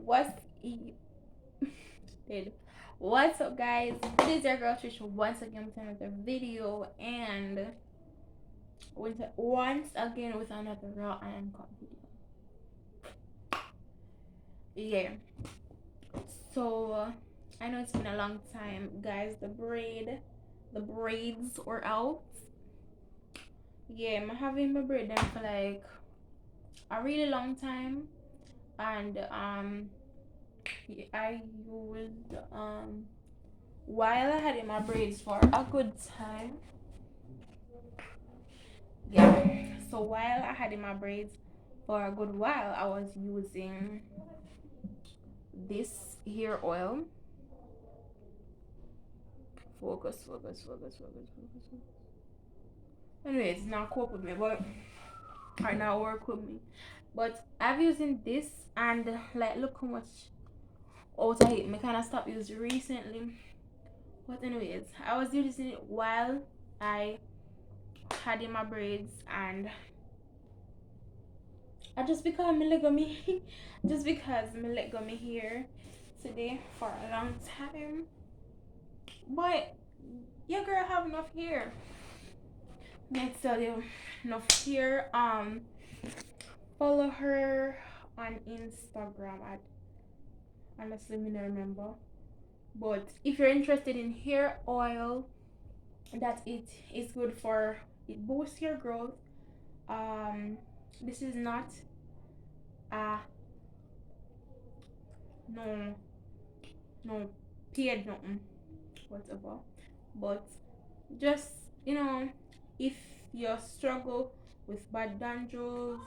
What's Dude, what's up, guys? It is your girl Trisha once again with another video, and once again with another raw and uncut video. Yeah. So I know it's been a long time, guys. The braids were out. Yeah, I'm having my braid done for like a really long time, and I used while I had in my braids for a good time. Yeah. So while I had in my braids for a good while, I was using this hair oil. Focus. Anyways, now cope with me, but or now work with me. But I've using this, and like look how much out of it. Me kind of stopped using recently. But anyways, I was using it while I had in my braids, and I just because me let go me just because me let go me hair today for a long time. But your girl have enough hair. Let's tell you enough hair. Follow her on Instagram at honestly me don't remember. But if you're interested in hair oil, that it is good for it boosts your growth. This is not uh no no paid nothing whatever, but just if you struggle with bad dandruff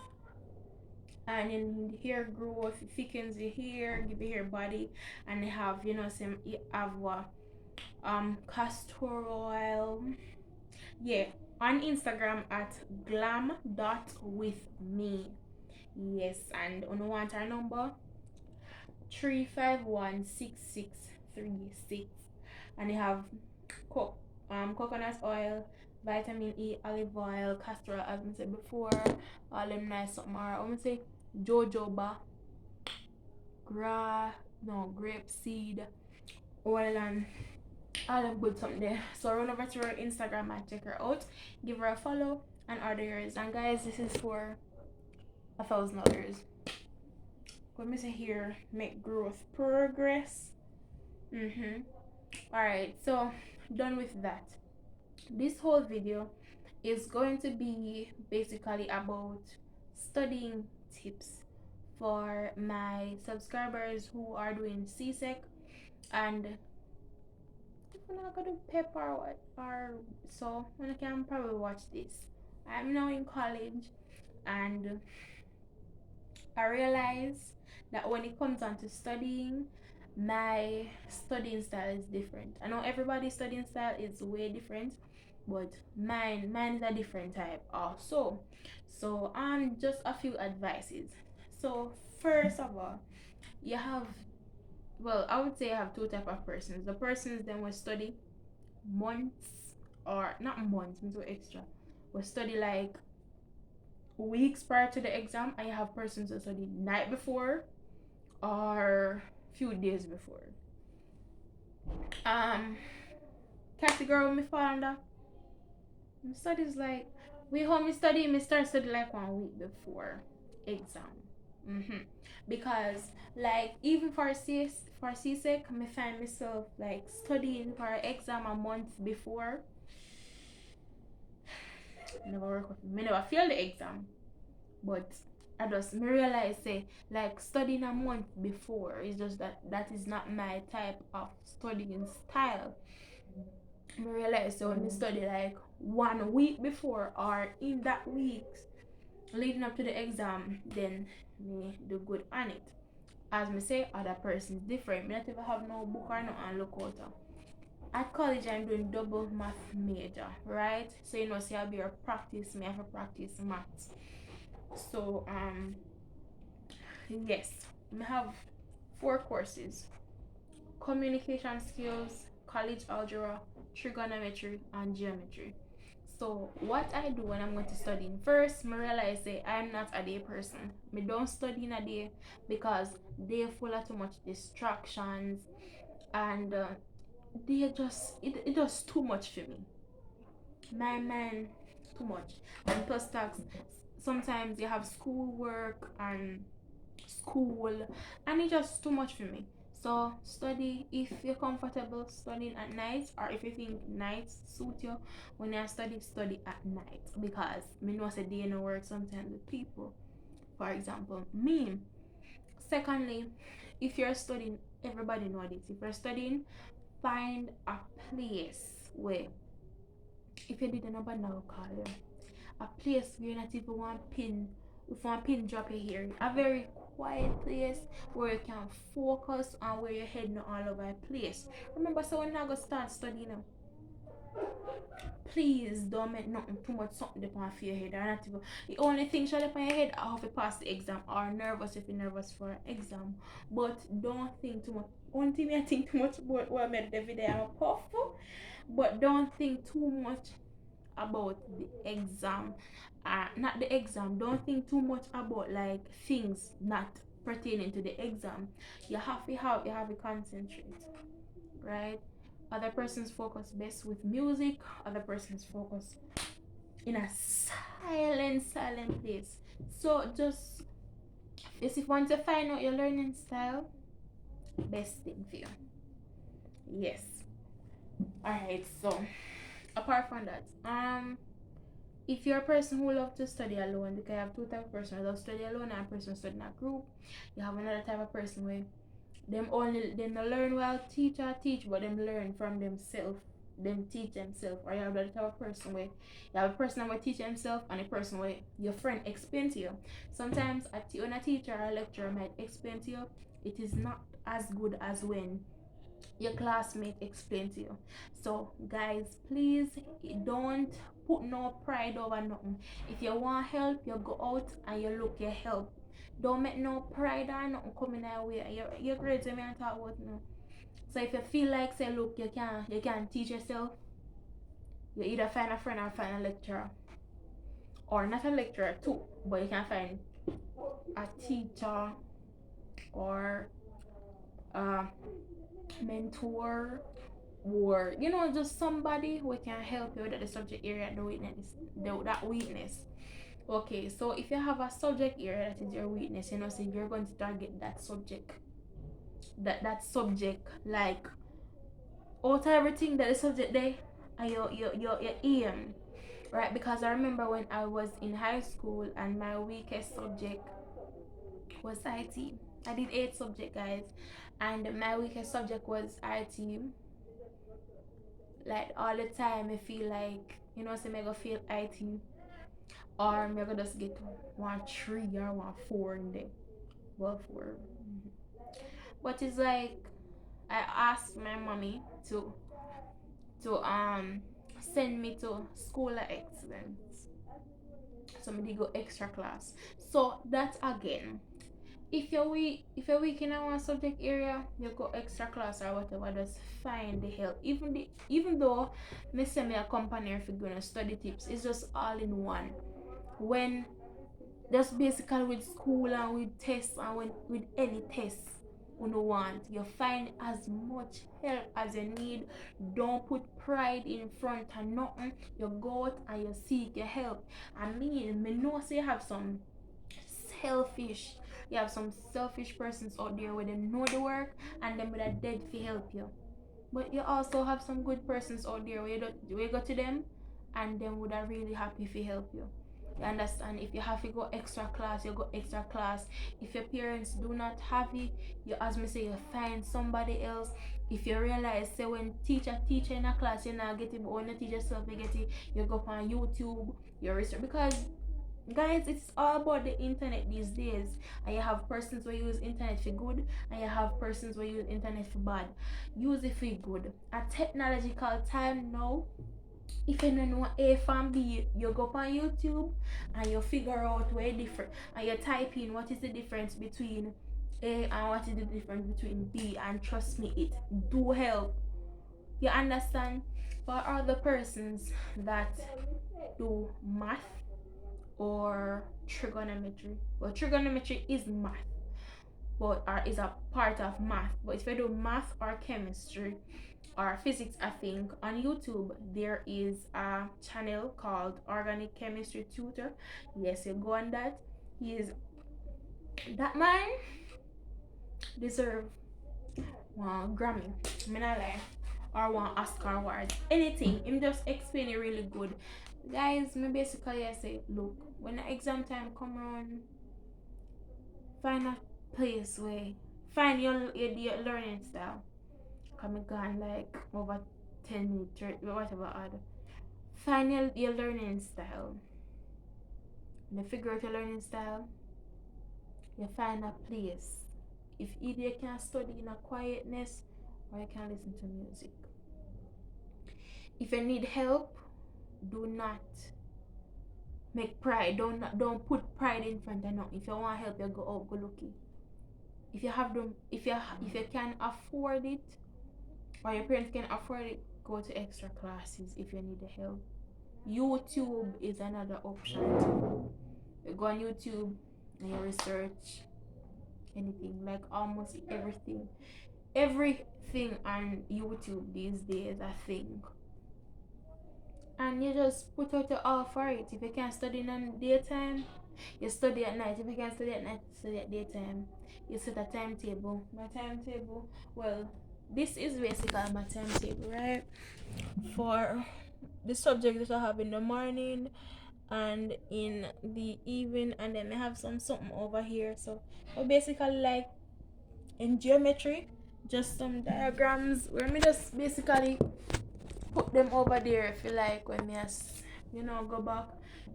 and in hair growth, it thickens your hair, give your hair body, and they have some you have castor oil. Yeah, on Instagram at glam.withme. Yes, and on want our number 3516636, and they have coconut oil, vitamin E, olive oil, castor oil, as I said before, all them nice something. Or I'm gonna say jojoba, grape seed oil, and all them good something there. So run over to her Instagram and check her out, give her a follow, and order yours. And guys, this is for $1,000. Let me say here, make growth progress. Alright, so done with that. This whole video is going to be basically about studying tips for my subscribers who are doing CSEC, and if you're not gonna pep or what or so when I can probably watch this. I'm now in college, and I realize that when it comes on to studying, my studying style is different. I know everybody's studying style is way different, but mine is a different type also. So just a few advices. So first of all, you have, well, I would say I have two type of persons. The persons then will study months, or not months, me too extra. Will study like weeks prior to the exam, and you have persons that study night before or few days before. Category me fall under. My studies like we home me start study like 1 week before exam. Because like even for CSEC, me find myself like studying for exam a month before. Never work with me, never fail the exam, but I just me realize say like studying a month before is just that is not my type of studying style. Me realize so when me study like 1 week before or in that week leading up to the exam, then me do good on it. As me say, other persons different. Me not even have no book or no and look out of. At college I'm doing double math major, right? So say I'll be a practice, me have a practice maths. So yes, we have 4 courses: communication skills, college algebra, trigonometry, and geometry. So what I do when I'm going to study, first I realize say I'm not a day person. Me don't study in a day because they full of too much distractions, and they just it just too much for me. My man, too much. And plus tax, sometimes you have school work and school, and it's just too much for me. So study if you're comfortable studying at night, or if you think nights suit you. When you study at night, because me know say day no work sometimes with people, for example me. Secondly, if you're studying, everybody know this, if you're studying, find a place where, if you didn't know, but now call you, a place where you not even want pin, if one pin drop your hair, a very quiet place where you can focus on where your head not all over the place. Remember, so when I go start studying now, please don't make nothing too much something upon for your head, or not even the only thing shut up on your head, I have to pass the exam, or nervous if you're nervous for an exam. But don't think too much. One thing I think too much about what I made every day, I'm a puffle, but don't think too much about the exam. Not the exam, don't think too much about like things not pertaining to the exam. You have to concentrate, right? Other persons focus best with music, other persons focus in a silent place. So just, if you want to find out your learning style, best thing for you. Yes. Alright, so apart from that, if you're a person who love to study alone, because you have two type of person who love study alone and a person study in a group. You have another type of person where them no learn while teacher teach, but them learn from themselves. Them teach themselves. Or you have the type of person where you have a person who teach himself and a person where your friend explain to you. Sometimes when a teacher or a lecturer might explain to you, it is not as good as when your classmate explain to you. So guys, please don't put no pride over nothing. If you want help, you go out and you look your help. Don't make no pride or nothing coming our way. Your grades me and talk about no. So if you feel like say look, you can teach yourself, you either find a friend or find a lecturer. Or not a lecturer too, but you can find a teacher or a mentor, or just somebody who can help you with the subject area, that weakness. Okay, so if you have a subject area that is your weakness, so you're going to target that subject, that subject, like out of everything that the subject there, and your aim, right? Because I remember when I was in high school and my weakest subject was IT. I did 8 subject, guys, and my weakest subject was IT. Like all the time I feel like, say me go feel IT, or me go just get 1 3 or 1 4 in there. Well, 4. But it's like I asked my mommy to send me to school of excellence, so me did go extra class. So that again, if you're weak in a one subject area, you go extra class or whatever, just find the help. Even though me say me a company if you're gonna study tips, it's just all in one. When just basically with school and with tests and with any tests you no want, you find as much help as you need. Don't put pride in front of nothing. You go out and you seek your help. Me know say you have some selfish you have some selfish persons out there where they know the work and them with a dead to help you. But you also have some good persons out there where you go to them and them would are really happy if you help you. You understand? If you have to go extra class, you go extra class. If your parents do not have it, you, as me say, you find somebody else. If you realize say when teacher in a class you not get it, but when you teach yourself you get it, you go on YouTube, you research, because guys, it's all about the internet these days, and you have persons who use internet for good and you have persons who use internet for bad. Use it for good. A technological time now, if you don't know A from B, you go on YouTube and you figure out where different, and you type in what is the difference between A and what is the difference between B, and trust me, it do help. You understand? For other persons that do math or trigonometry. Well, trigonometry is math, but or is a part of math. But if you do math or chemistry or physics, I think on YouTube there is a channel called Organic Chemistry Tutor. Yes, you go on that. He is that man deserve one Grammy. I'm not lie. Or one Oscar award. Anything. Him just explain it really good. Guys, me basically I say, look, when the exam time come around, find a place where find your learning style. Come gone like over 10 minutes, whatever other. Find your learning style. When you figure out your learning style, you find a place. If either you can study in a quietness or you can listen to music. If you need help, do not make pride. Don't put pride in front of nothing. If you want help, you go out, go looking. If you have them, if you can afford it, or your parents can afford it, go to extra classes if you need the help. YouTube is another option too. You go on YouTube and you research anything, like almost everything on YouTube these days, I think. And you just put out your all for it. If you can't study in daytime, you study at night. If you can't study at night, study at daytime. You set a timetable. My timetable, well, this is basically my timetable, right? For the subject that I have in the morning and in the evening, and then I have something over here. So I basically like in geometry, just some diagrams where me just basically put them over there if you like when me as go back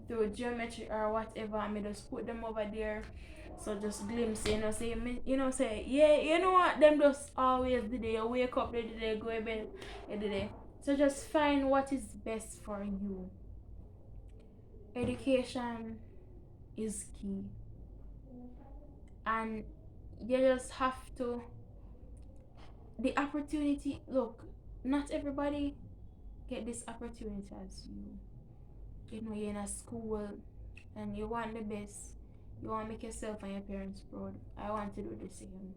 through geometry or whatever. I just put them over there, so just glimpse, say me, say yeah, you know what, them just always did it. You wake up, they did it, go to bed, they did it. So just find what is best for you. Education is key, and you just have to the opportunity. Look, not everybody get this opportunity as you. You're in a school and you want the best. You want to make yourself and your parents proud. I want to do the same.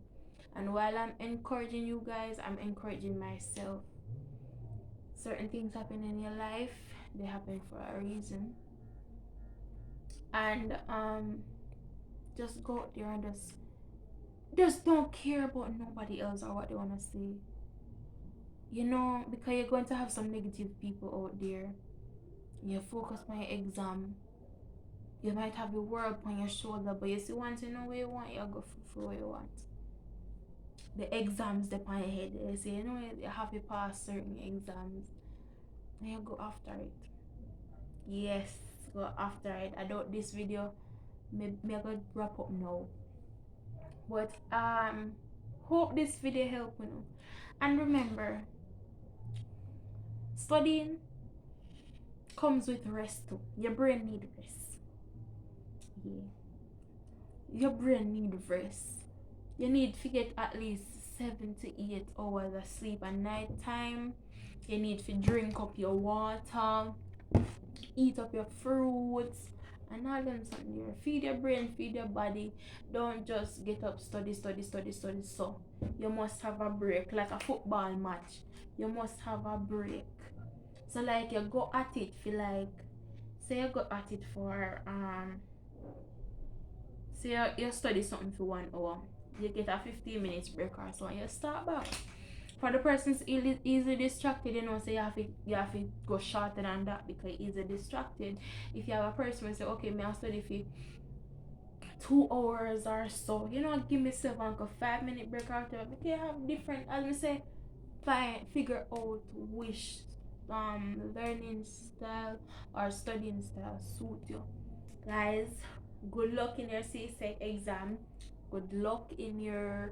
And while I'm encouraging you guys, I'm encouraging myself. Certain things happen in your life, they happen for a reason. And just go out there and just don't care about nobody else or what they wanna say. Because you're going to have some negative people out there. You focus on your exam. You might have the world on your shoulder, but you still want to know where you want, you go for where you want. The exams depend on your head. They say, you have to pass certain exams. And you go after it. Yes, go after it. I doubt this video. Maybe I go wrap up now. But hope this video helped you. And remember, studying comes with rest too. Your brain needs rest. Yeah. Your brain needs rest. You need to get at least 7 to 8 hours of sleep at night time. You need to drink up your water, eat up your fruits, and all them something there. Feed your brain, feed your body. Don't just get up, study. So you must have a break, like a football match. You must have a break. So like you go at it for say you go at it for say you study something for 1 hour. You get a 15 minutes break or so and you start back. For the person's easily distracted, so you have to go shorter than that because easily distracted. If you have a person who say, okay, me I study for 2 hours or so, give myself like a 5 minute break after. Because you have different, as I say, figure out which learning style or studying style suit you. Guys, good luck in your CSEC exam. Good luck in your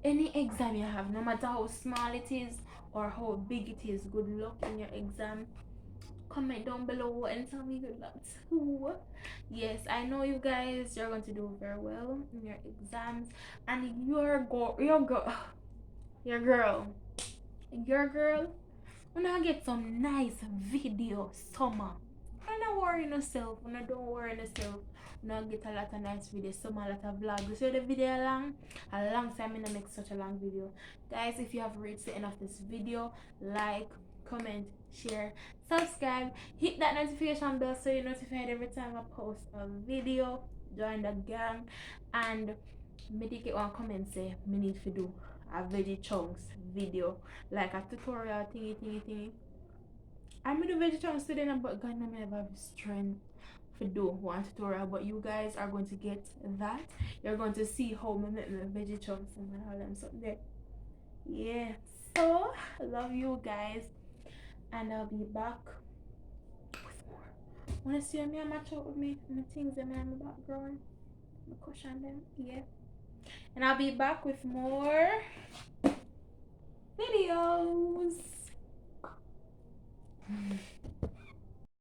any exam you have, no matter how small it is or how big it is. Good luck in your exam. Comment down below and tell me good luck too. Yes, I know you guys, you're going to do very well in your exams, and your girl, when I get some nice video summer. Don't worry yourself. No, don't worry yourself. No get a lot of nice videos, some a lot of vlogs. You see the video long? A long time I make such a long video. Guys, if you have reached the end of this video, like, comment, share, subscribe, hit that notification bell so you're notified every time I post a video. Join the gang, and me take one comment say me need to do a veggie chunks video, like a tutorial thingy. I'm gonna do veggie chunks today now, but God, I never have strength to do one tutorial. But you guys are going to get that. You're going to see how I make my veggie chunks and all them something there. Yeah. So love you guys, and I'll be back with more. Wanna see me and match up with me? My things them in my background, my cushion them. Yeah. And I'll be back with more videos.